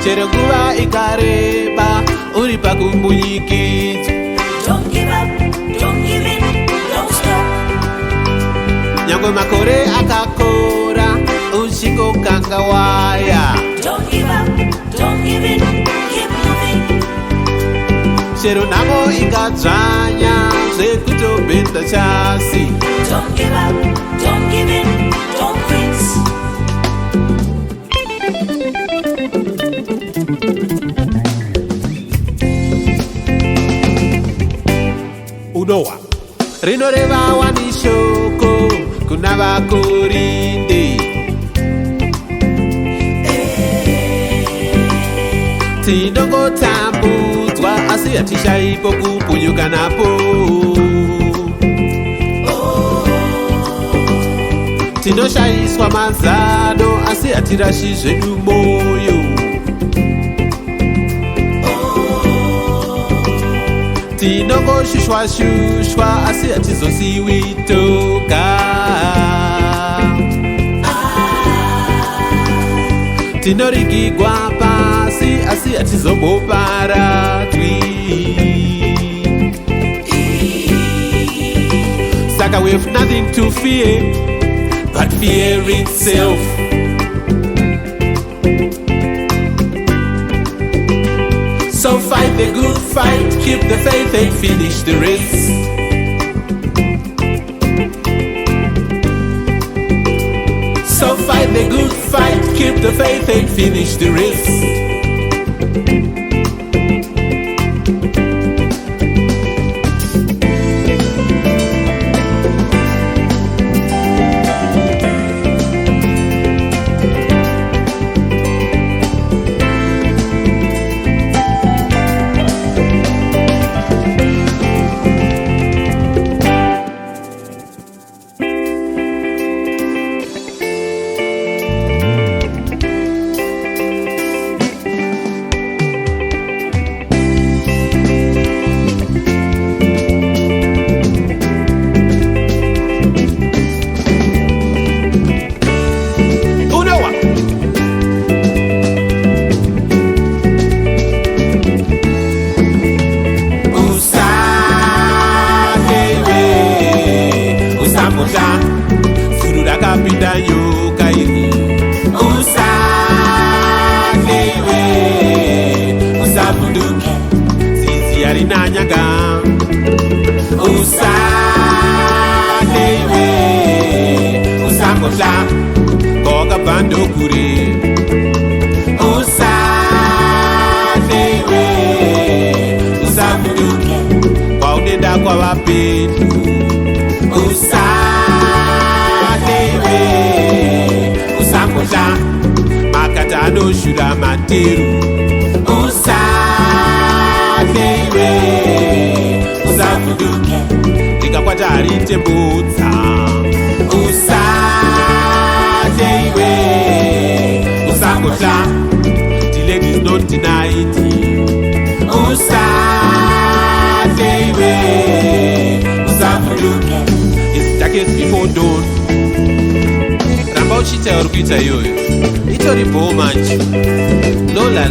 chero nguva ikareba uri pakumbunyikidzwa. Don't give up, don't give in, don't stop. Nyangwe makore akakora uchingokanga waya. Don't give up, don't give in, keep moving. Chero nhamo ikadzvanya zvekutobhedha chasi. Don't give up, don't give in, don't quit. Unowa rinoreva wani shoko kuna vakorinde. Tinongotambudzwa asi hatishaipo kupunyuka napo. Tinoshayiswa mazano asi hatirashi zvedu moyo. Tinongoshushwa asi hatizosiwi toga. Tinorigigwa pasi asi hatizoboparatwi. Saka we have nothing to fear but fear itself. So fight the good fight, keep the faith and finish the race. So fight the good fight, keep the faith and finish the race.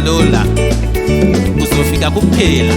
Lola uzofika kuphela